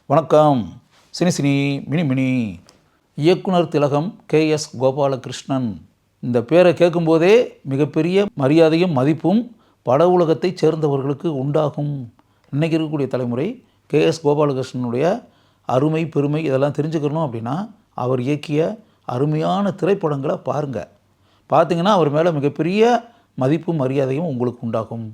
வணக்கம். Cine cine mini mini இயக்குனர் திலகம் KS கோபாலகிருஷ்ணன். இந்த பேரை கேட்கும்போதே மிகப்பெரிய மரியாதையும் மதிப்பும் பட உலகத்தைச் சேர்ந்தவர்களுக்கு உண்டாகும். இன்றைக்கி இருக்கக்கூடிய தலைமுறை KS கோபாலகிருஷ்ணனுடைய அருமை பெருமை இதெல்லாம் தெரிஞ்சுக்கணும் அப்படின்னா அவர் இயக்கிய அருமையான திரைப்படங்களை பாருங்கள். பார்த்திங்கன்னா அவர் மேலே மிகப்பெரிய மதிப்பும் மரியாதையும் உங்களுக்கு உண்டாகும்.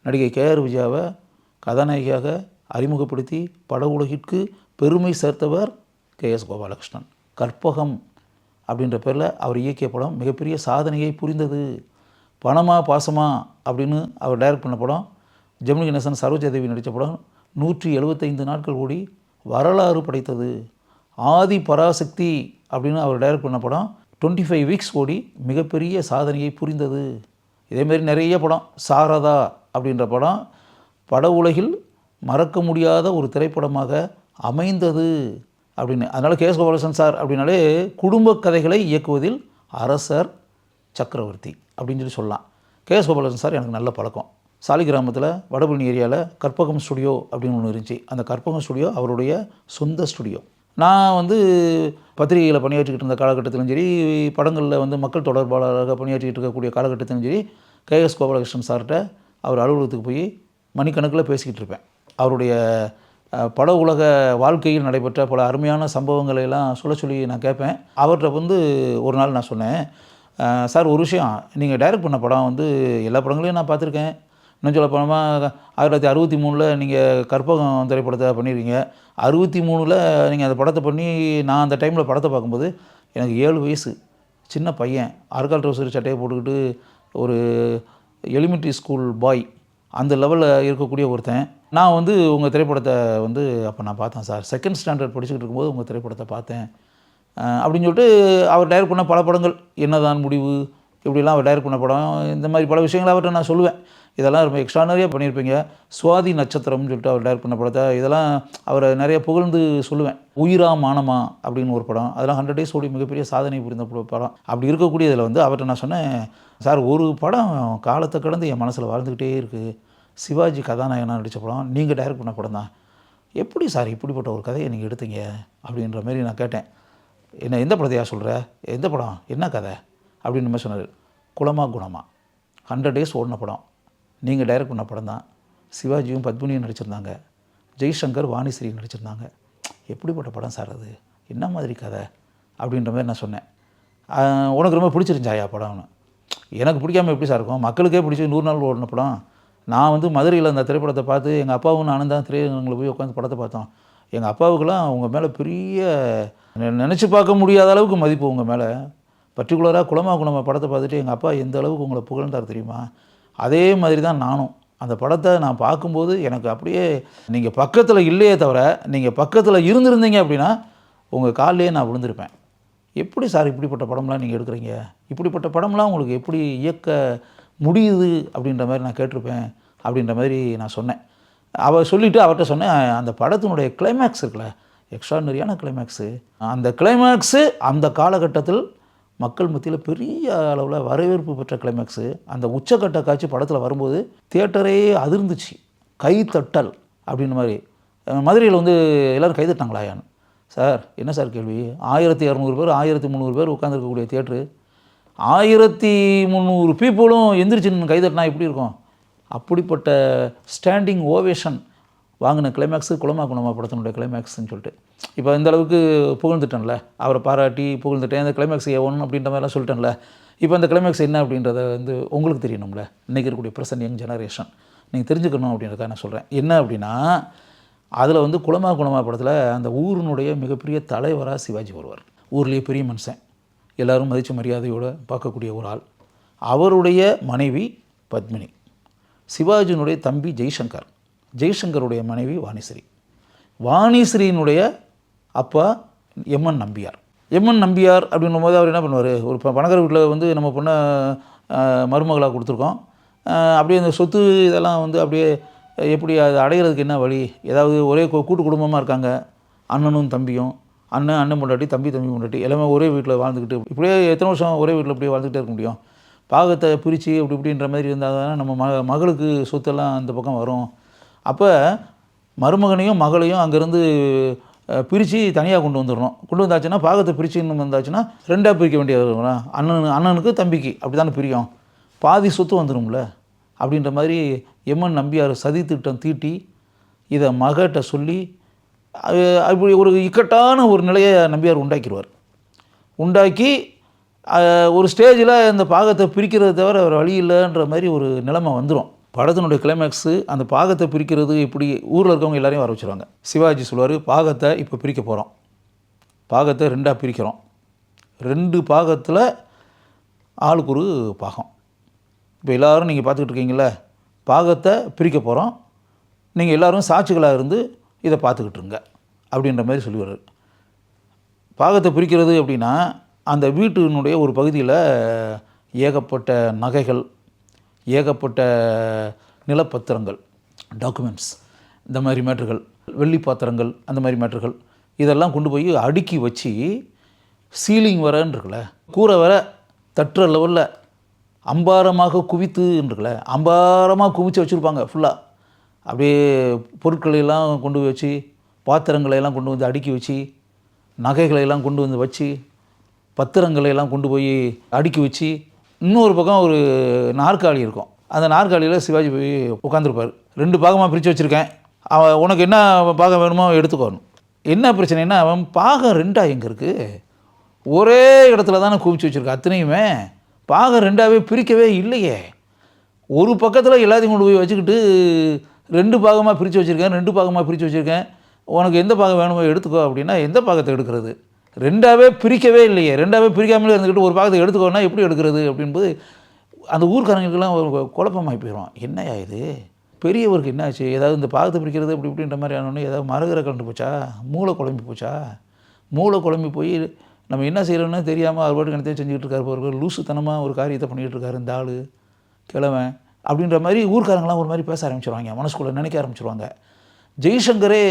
நடிகை KR விஜயாவை கதாநாயகியாக அறிமுகப்படுத்தி பட உலகிற்கு பெருமை சேர்த்தவர் KS கோபாலகிருஷ்ணன். கற்பகம் அப்படின்ற பேரில் அவர் இயக்கிய படம் மிகப்பெரிய சாதனையை புரிந்தது. பணமா பாசமா அப்படின்னு அவர் டைரக்ட் பண்ண படம், ஜெமினி கணேசன் சரோஜாதேவி நடித்த படம் 175 நாட்கள் ஓடி வரலாறு படைத்தது. ஆதி பராசக்தி அப்படின்னு அவர் டைரக்ட் பண்ண படம் 25 வீக்ஸ் ஓடி மிகப்பெரிய சாதனையை புரிந்தது. இதேமாரி நிறைய படம், சாரதா அப்படின்ற படம் பட உலகில் மறக்க முடியாத ஒரு திரைப்படமாக அமைந்தது அப்படின்னு. அதனால் KS கோபாலகிருஷ்ணன் சார் அப்படின்னாலே குடும்ப கதைகளை இயக்குவதில் அரசர் சக்கரவர்த்தி அப்படின்னு சொல்லலாம். KS கோபாலகிருஷ்ணன் சார் எனக்கு நல்ல பழக்கம். சாலிகிராமத்தில் வடபழனி ஏரியாவில் கற்பகம் ஸ்டுடியோ அப்படின்னு ஒன்று இருந்துச்சு. அந்த கற்பகம் ஸ்டுடியோ அவருடைய சொந்த ஸ்டுடியோ. நான் பத்திரிகையில் பணியாற்றிக்கிட்டு இருந்த காலகட்டத்திலும் சரி, படங்களில் மக்கள் தொடர்பாளராக பணியாற்றிக்கிட்டு இருக்கக்கூடிய காலகட்டத்திலும் சரி, KS கோபாலகிருஷ்ணன் சார்கிட்ட அவர் அலுவலகத்துக்கு போய் மணிக்கணக்கில் பேசிக்கிட்டு இருப்பேன். அவருடைய பட உலக வாழ்க்கையில் நடைபெற்ற பல அருமையான சம்பவங்களை எல்லாம் சொல்லி நான் கேட்பேன். அவர்கிட்ட ஒரு நாள் நான் சொன்னேன், சார் ஒரு விஷயம், நீங்கள் டைரக்ட் பண்ண படம் எல்லா படங்களையும் நான் பார்த்துருக்கேன். இன்னும் சொல்ல போனோமா 1963 நீங்கள் கற்பகம் திரைப்படத்தை பண்ணியிருக்கீங்க. 63 நீங்கள் அந்த படத்தை பண்ணி நான் அந்த டைமில் படத்தை பார்க்கும்போது எனக்கு 7 வயசு சின்ன பையன், அர்கால் ட்ரௌசர் சட்டையை போட்டுக்கிட்டு ஒரு எலிமெண்ட்ரி ஸ்கூல் பாய் அந்த லெவலில் இருக்கக்கூடிய ஒருத்தன். நான் உங்கள் திரைப்படத்தை அப்போ நான் பார்த்தேன் சார், செகண்ட் ஸ்டாண்டர்ட் படிச்சுக்கிட்டு இருக்கும்போது உங்கள் திரைப்படத்தை பார்த்தேன் அப்படின்னு சொல்லிட்டு அவர் டைரக்ட் பண்ண பல படங்கள், என்னதான் முடிவு, இப்படிலாம் அவர் டைரக்ட் பண்ண படம், இந்த மாதிரி பல விஷயங்களை அவர்கிட்ட நான் சொல்லுவேன். இதெல்லாம் ரொம்ப எக்ஸ்ட்ரானரியாக பண்ணியிருப்பீங்க. சுவாதி நட்சத்திரம்னு சொல்லிட்டு அவர் டைரக்ட் பண்ண படத்தை இதெல்லாம் அவரை நிறைய புகழ்ந்து சொல்லுவேன். உயிரா மானமா அப்படின்னு ஒரு படம், அதெல்லாம் 100 days ஓடி மிகப்பெரிய சாதனை புரிந்த படம். அப்படி இருக்கக்கூடிய இதில் அவர்கிட்ட நான் சொன்னேன், சார் ஒரு படம் காலத்தை கடந்து என் மனசில் வாழ்ந்துக்கிட்டே இருக்குது, சிவாஜி கதாநாயகனாக நடித்த படம், நீங்கள் டைரக்ட் பண்ண படம் தான், எப்படி சார் இப்படிப்பட்ட ஒரு கதையை நீங்கள் எடுத்தீங்க அப்படின்ற மாதிரி நான் கேட்டேன். என்ன எந்த படத்தையா சொல்கிற, எந்த படம், என்ன கதை அப்படின்னு மாதிரி சொன்னார். குலமா குணமா 100 days ஓடின படம், நீங்கள் டைரக்ட் பண்ண படம் தான், சிவாஜியும் பத்மினியும் நடிச்சிருந்தாங்க, ஜெய்சங்கர் வாணிஸ்ரீ நடிச்சிருந்தாங்க, எப்படிப்பட்ட படம் சார் அது, என்ன மாதிரி கதை அப்படின்ற மாதிரி நான் சொன்னேன். உனக்கு ரொம்ப பிடிச்சிருந்துச்சாயா படம்னு. எனக்கு பிடிக்காமல் எப்படி சார் இருக்கும், மக்களுக்கே பிடிச்சி 100 நாள் ஓடின படம். நான் மதுரையில் அந்த திரைப்படத்தை பார்த்து எங்கள் அப்பாவும் நானும் தான் திரையரங்கில் போய் உட்காந்து படத்தை பார்த்தோம். எங்கள் அப்பாவுக்கெல்லாம் உங்கள் மேலே பெரிய நினச்சி பார்க்க முடியாத அளவுக்கு மதிப்பு உங்கள் மேலே. பர்டிகுலராக குலமா குணமா படத்தை பார்த்துட்டு எங்கள் அப்பா எந்த அளவுக்கு உங்களை புகழ்ந்தார் தெரியுமா. அதே மாதிரி தான் நானும் அந்த படத்தை நான் பார்க்கும்போது எனக்கு அப்படியே, நீங்கள் பக்கத்தில் இல்லையே தவிர நீங்கள் பக்கத்தில் இருந்திருந்தீங்க அப்படின்னா உங்கள் காலிலே நான் விழுந்திருப்பேன். எப்படி சார் இப்படிப்பட்ட படம்லாம் நீங்கள் எடுக்கிறீங்க, இப்படிப்பட்ட படம்லாம் உங்களுக்கு எப்படி இயக்க முடியுது அப்படின்ற மாதிரி நான் கேட்டிருப்பேன் அப்படின்ற மாதிரி நான் சொன்னேன். அவர் சொல்லிவிட்டு அவர்கிட்ட சொன்னேன், அந்த படத்தினுடைய கிளைமேக்ஸ் இருக்குல்ல, எக்ஸ்ட்ரானரியான கிளைமேக்ஸு, அந்த கிளைமேக்ஸு அந்த காலகட்டத்தில் மக்கள் மத்தியில் பெரிய அளவில் வரவேற்பு பெற்ற கிளைமேக்ஸு. அந்த உச்சக்கட்ட காட்சி படத்தில் வரும்போது தியேட்டரே அதிர்ந்துச்சு, கைத்தட்டல் அப்படின்ற மாதிரி. மதுரையில் எல்லோரும் கைத்தட்டாங்களாயான்னு. சார் என்ன சார் கேள்வி, 1200 பேர் 1300 பேர் உட்காந்துருக்கக்கூடிய தியேட்ரு, 1300 பீப்புளும் எந்திரிச்சு கைதட்டினா எப்படி இருக்கும். அப்படிப்பட்ட ஸ்டாண்டிங் ஓவேஷன் வாங்கின கிளைமேக்ஸு குலமா குணமா படத்தினுடைய கிளைமேக்ஸ்ன்னு சொல்லிட்டு. இப்போ இந்த அளவுக்கு புகழ்ந்துட்டேன்ல, அவரை பாராட்டி புகழ்ந்துட்டேன், இந்த கிளைமேக்ஸ் ஒன்று அப்படின்ற மாதிரிலாம் சொல்லிட்டேன்ல. இப்போ அந்த கிளைமேக்ஸ் என்ன அப்படின்றத உங்களுக்கு தெரியணும்ல, இன்றைக்கி இருக்கக்கூடிய ப்ரெசன்ட் யங் ஜெனரேஷன் நீங்கள் தெரிஞ்சுக்கணும் அப்படின்றத நான் சொல்கிறேன். என்ன அப்படின்னா, அதில் குலமா குணமா படத்தில் அந்த ஊரினுடைய மிகப்பெரிய தலைவராக சிவாஜி வருவார். ஊர்லேயே பெரிய மனுஷன், எல்லோரும் மதித்து மரியாதையோடு பார்க்கக்கூடிய ஒரு ஆள். அவருடைய மனைவி பத்மினி, சிவாஜியினுடைய தம்பி ஜெய்சங்கர், ஜெய்சங்கருடைய மனைவி வாணிஸ்ரீ, வாணிஸ்ரீனுடைய அப்பா எம்என் நம்பியார். எம்என் நம்பியார் அப்படின்னும் போது அவர் என்ன பண்ணுவார், ஒரு பணக்கார வீட்டில் நம்ம பொண்ணை மருமகளாக கொடுத்துருக்கோம், அப்படியே அந்த சொத்து இதெல்லாம் அப்படியே எப்படி அது அடைகிறதுக்கு என்ன வழி, ஏதாவது ஒரே கூட்டு குடும்பமாக இருக்காங்க, அண்ணனும் தம்பியும், அண்ணன் பொண்டாட்டி, தம்பி பொண்டாட்டி, எல்லாமே ஒரே வீட்டில் வாழ்ந்துக்கிட்டு இப்படியே எத்தனை வருஷம் ஒரே வீட்டில் இப்படியே வாழ்ந்துக்கிட்டே இருக்க முடியும். பாகத்தை பிரித்து இப்படின்ற மாதிரி இருந்தால் தானே நம்ம மகளுக்கு சொத்தெல்லாம் அந்த பக்கம் வரும். அப்போ மருமகனையும் மகளையும் அங்கேருந்து பிரித்து தனியாக கொண்டு வந்துடணும். கொண்டு வந்தாச்சுன்னா பாகத்தை பிரிச்சுன்னு வந்தாச்சுன்னா ரெண்டாக பிரிக்க வேண்டியது இருக்குங்களா, அண்ணனுக்கு தம்பிக்கு அப்படி தானே பிரியும், பாதி சொத்து வந்துடும்ல. அப்படின்ற மாதிரி எம்என் நம்பியார் சதி திட்டம் தீட்டி இதை மகிட்ட சொல்லி அப்படி ஒரு இக்கட்டான ஒரு நிலையை நம்பியார் உண்டாக்கிடுவார். உண்டாக்கி ஒரு ஸ்டேஜில் இந்த பாகத்தை பிரிக்கிறத தவிர வேறு வழி இல்லைன்ற மாதிரி ஒரு நிலைமை வந்துடும். படத்தினுடைய கிளைமேக்ஸு அந்த பாகத்தை பிரிக்கிறது இப்படி ஊரில் இருக்கவங்க எல்லாரையும் வர வச்சுருவாங்க. சிவாஜி சொல்லுவார், பாகத்தை இப்போ பிரிக்க போகிறோம், பாகத்தை ரெண்டாக பிரிக்கிறோம், 2 பாகத்தில் ஆளுக்கு ஒரு பாகம். இப்போ எல்லோரும் நீங்கள் பார்த்துக்கிட்டு இருக்கீங்களே, பாகத்தை பிரிக்க போகிறோம், நீங்கள் எல்லோரும் சாட்சிகளாக இருந்து இதை பார்த்துக்கிட்டு இருங்க அப்படின்ற மாதிரி சொல்லுவார். பாகத்தை பிரிக்கிறது அப்படின்னா அந்த வீட்டினுடைய ஒரு பகுதியில் ஏகப்பட்ட நகைகள், ஏகப்பட்ட நிலப்பத்திரங்கள், டாக்குமெண்ட்ஸ், இந்த மாதிரி மேட்டர்கள், வெள்ளி பாத்திரங்கள், அந்த மாதிரி மேட்டர்கள் இதெல்லாம் கொண்டு போய் அடுக்கி வச்சு சீலிங் வரன்னு இருக்குல்ல, கூரை வர தட்டுற லெவலில் அம்பாரமாக குவித்துன்னு அம்பாரமாக குவிச்சு வச்சுருப்பாங்க. ஃபுல்லாக அப்படியே பொருட்களையெல்லாம் கொண்டு போய் வச்சு, பாத்திரங்களையெல்லாம் கொண்டு வந்து அடுக்கி வச்சு, நகைகளையெல்லாம் கொண்டு வந்து வச்சு, பத்திரங்களையெல்லாம் கொண்டு போய் அடுக்கி வச்சு, இன்னொரு பக்கம் ஒரு நாற்காலி இருக்கும். அந்த நாற்காலியில் சிவாஜி போய் உட்காந்துருப்பார். 2 பாகமாக பிரித்து வச்சுருக்கேன், அவன் உனக்கு என்ன பாகம் வேணுமோ எடுத்துக்கணும். என்ன பிரச்சனைனா, அவன் பாகம் 2 எங்கே இருக்குது, ஒரே இடத்துல தானே குவிச்சு வச்சுருக்கேன், அத்தனையுமே பாகம் 2ஆகவே பிரிக்கவே இல்லையே. ஒரு பக்கத்தில் எல்லாத்தையும் கொண்டு போய் வச்சுக்கிட்டு 2 பாகமாக பிரித்து வச்சுருக்கேன், 2 பாகமாக பிரித்து வச்சுருக்கேன், உனக்கு எந்த பாகம் வேணுமோ எடுத்துக்கோ அப்படின்னா எந்த பாகத்தை எடுக்கிறது? 2ஆகவே பிரிக்கவே இல்லையே, 2ஆகவே பிரிக்காமலே இருந்துக்கிட்டு ஒரு பாகத்தை எடுத்துக்கோன்னா எப்படி எடுக்கிறது அப்படின்போது அந்த ஊர்க்காரங்களுக்கெல்லாம் ஒரு குழப்பமாகி போயிடும். என்னையா இது, பெரியவருக்கு என்ன ஆச்சு, ஏதாவது இந்த பாகத்தை பிரிக்கிறது இப்படி இப்படின்ற மாதிரி ஆனோடனே ஏதாவது மரகரை கலந்து போச்சா, மூளை குழம்பி போச்சா, மூளை குழம்பி போய் நம்ம என்ன செய்கிறோன்னு தெரியாமல் அவர் பாட்டுக்கு என்னத்தையும் செஞ்சுக்கிட்டு இருக்காரு, போகிற லூசுத்தனமாக ஒரு காரியத்தை பண்ணிக்கிட்டு இருக்காரு இந்த ஆள் கிழவன் அப்படின்ற மாதிரி ஊர்க்காரங்களாம் ஒரு மாதிரி பேச ஆரம்பிச்சிருவாங்க, மனசுக்குள்ளே நினைக்க ஆரம்பிச்சிருவாங்க. ஜெய்சங்கரே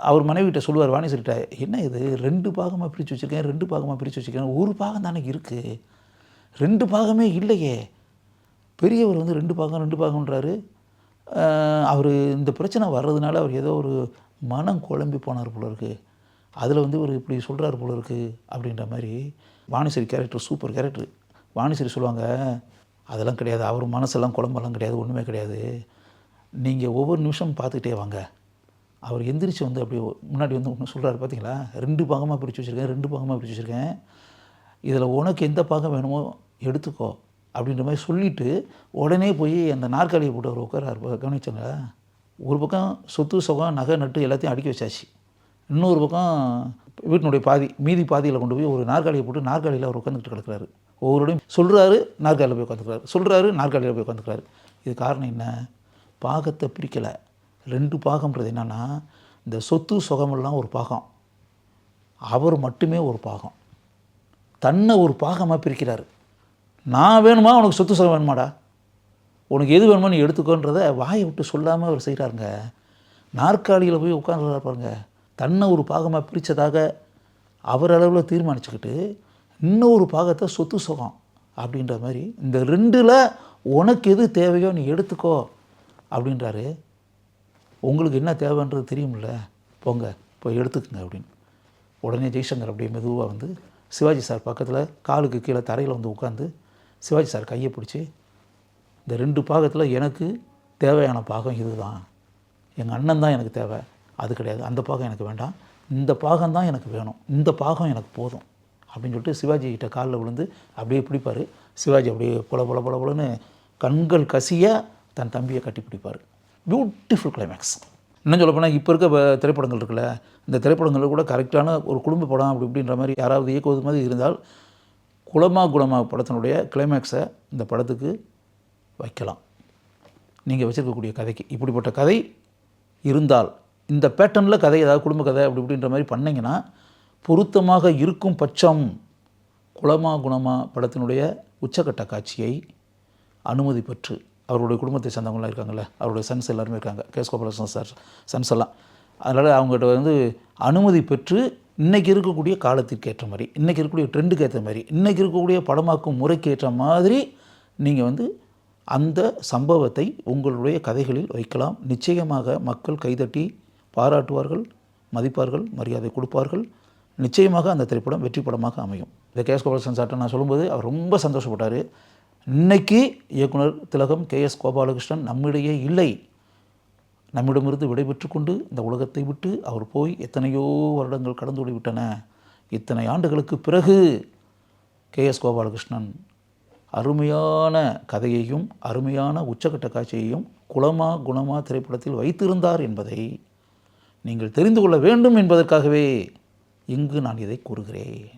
அவர் மனைவிட்ட சொல்லுவார், வாணிசர்கிட்ட, என்ன இது 2 பாகமாக பிரித்து வச்சுருக்கேன், 2 பாகமாக பிரித்து வச்சுருக்கேன், ஒரு பாகம் தானே இருக்குது, 2 பாகமே இல்லையே. பெரியவர் வந்து 2 பாகம் 2 பாகம்ன்றாரு. அவர் இந்த பிரச்சனை வர்றதுனால அவர் ஏதோ ஒரு மனம் குழம்பி போனார் போல இருக்குது, அதில் வந்து ஒரு இப்படி சொல்கிறார் போல இருக்குது அப்படின்ற மாதிரி. வாணிசரி கேரக்டர் சூப்பர் கேரக்டர். வாணிசரி சொல்லுவாங்க, அதெல்லாம் கிடையாது, அவர் மனசெல்லாம் குழம்பெல்லாம் கிடையாது, ஒன்றுமே கிடையாது, நீங்கள் ஒவ்வொரு நிமிஷம் பார்த்துக்கிட்டே வாங்க. அவர் எந்திரிச்சு வந்து அப்படி முன்னாடி வந்து ஒன்று சொல்கிறாரு, பார்த்தீங்களா, 2 பாகமாக பிரித்து வச்சுருக்கேன், 2 பாகமாக பிரித்து வச்சுருக்கேன், இதில் உனக்கு எந்த பாகம் வேணுமோ எடுத்துக்கோ அப்படின்ற மாதிரி சொல்லிவிட்டு உடனே போய் அந்த நாற்காலியை போட்டு அவர் உட்காராரு. கவனிச்சங்க, ஒரு பக்கம் சொத்து சுகம் நகை நட்டு எல்லாத்தையும் அடுக்கி வச்சாச்சு, இன்னொரு பக்கம் வீட்டினுடைய மீதி பாதியில் கொண்டு போய் ஒரு நாற்காலியை போட்டு நாற்காலியில் அவர் உட்காந்துக்கிட்டு கிடக்கிறாரு. ஒவ்வொருடையும் சொல்கிறாரு, நாற்காலியில் போய் உட்காந்துக்கிறாரு, சொல்கிறாரு, நாற்காலியில் போய் உட்காந்துக்கிறாரு. இது காரணம் என்ன, பாகத்தை பிரிக்கலை. 2 பாகம்ன்றது என்னென்னா, இந்த சொத்து சுகமெல்லாம் ஒரு பாகம், அவர் மட்டுமே ஒரு பாகம், தன்னை ஒரு பாகமாக பிரிக்கிறார். நான் வேணுமா, உனக்கு சொத்து சுகம் வேணுமாடா, உனக்கு எது வேணுமோ நீ எடுத்துக்கோன்றதை வாயை விட்டு சொல்லாமல் அவர் செய்கிறாருங்க. நாற்காலியில் போய் உட்காந்துருக்காரு பாருங்க, தன்னை ஒரு பாகமாக பிரித்ததாக அவர் அளவில் தீர்மானிச்சுக்கிட்டு இன்னொரு பாகத்தை சொத்து சுகம் அப்படின்ற மாதிரி இந்த 2ல் உனக்கு எது தேவையோ நீ எடுத்துக்கோ அப்படின்றாரு. உங்களுக்கு என்ன தேவைன்றது தெரியுமில்ல, போங்க போய் எடுத்துக்கங்க அப்படின்னு. உடனே ஜெய்சங்கர் அப்படியே மெதுவாக வந்து சிவாஜி சார் பக்கத்தில் காலுக்கு கீழே தரையில் வந்து உட்காந்து சிவாஜி சார் கையை பிடிச்சி, இந்த 2 பாகத்தில் எனக்கு தேவையான பாகம் இது தான், எங்கள் அண்ணன் தான் எனக்கு தேவை, அது கிடையாது, அந்த பாகம் எனக்கு வேண்டாம், இந்த பாகம் தான் எனக்கு வேணும், இந்த பாகம் எனக்கு போதும் அப்படின்னு சொல்லிட்டு சிவாஜி கிட்ட காலில் விழுந்து அப்படியே பிடிப்பார். சிவாஜி அப்படியே பொலன்னு கண்கள் கசிய தன் தம்பியை கட்டி பிடிப்பார். Beautiful climax. இன்னும் சொல்லப்போனால் இப்போ இருக்க திரைப்படங்கள் இருக்குல்ல, இந்த திரைப்படங்களில் கூட கரெக்டான ஒரு குடும்ப படம் அப்படி இப்படின்ற மாதிரி யாராவது இயக்குவது மாதிரி இருந்தால் குலமா படத்தினுடைய கிளைமேக்ஸை இந்த படத்துக்கு வைக்கலாம். நீங்கள் வச்சுருக்கக்கூடிய கதைக்கு இப்படிப்பட்ட கதை இருந்தால், இந்த பேட்டர்னில் கதை ஏதாவது குடும்ப கதை அப்படி இப்படின்ற மாதிரி பண்ணிங்கன்னா பொருத்தமாக இருக்கும் பட்சம் குலமா படத்தினுடைய உச்சக்கட்ட காட்சியை அனுமதி பெற்று, அவருடைய குடும்பத்தை சேர்ந்தவங்களாம் இருக்காங்கள்ல, அவருடைய சன்ஸ் எல்லாருமே இருக்காங்க, கேஎஸ் கோபாலகிருஷ்ணன் சார் சன்ஸ் எல்லாம், அதனால் அவங்ககிட்ட வந்து அனுமதி பெற்று இன்றைக்கி இருக்கக்கூடிய காலத்திற்கு ஏற்ற மாதிரி, இன்றைக்கி இருக்கக்கூடிய ட்ரெண்டுக்கு ஏற்ற மாதிரி, இன்றைக்கி இருக்கக்கூடிய படமாக்கும் முறைக்கு ஏற்ற மாதிரி நீங்கள் வந்து அந்த சம்பவத்தை உங்களுடைய கதைகளில் வைக்கலாம். நிச்சயமாக மக்கள் கைதட்டி பாராட்டுவார்கள், மதிப்பார்கள், மரியாதை கொடுப்பார்கள். நிச்சயமாக அந்த திரைப்படம் வெற்றி படமாக அமையும். இந்த கே.எஸ். கோபாலகிருஷ்ணன் சார்ட்ட நான் சொல்லும்போது அவர் ரொம்ப சந்தோஷப்பட்டார். இன்னைக்கு இயக்குனர் திலகம் கே.எஸ். கோபாலகிருஷ்ணன் நம்மிடையே இல்லை. நம்மிடமிருந்து விடைபெற்று கொண்டு இந்த உலகத்தை விட்டு அவர் போய் எத்தனையோ வருடங்கள் கடந்து ஓடிவிட்டன. இத்தனை ஆண்டுகளுக்கு பிறகு கே.எஸ். கோபாலகிருஷ்ணன் அருமையான கதையையும் அருமையான உச்சக்கட்ட காட்சியையும் குலமா குணமா திரைப்படத்தில் வைத்திருந்தார் என்பதை நீங்கள் தெரிந்து கொள்ள வேண்டும் என்பதற்காகவே இங்கு நான் இதை கூறுகிறேன்.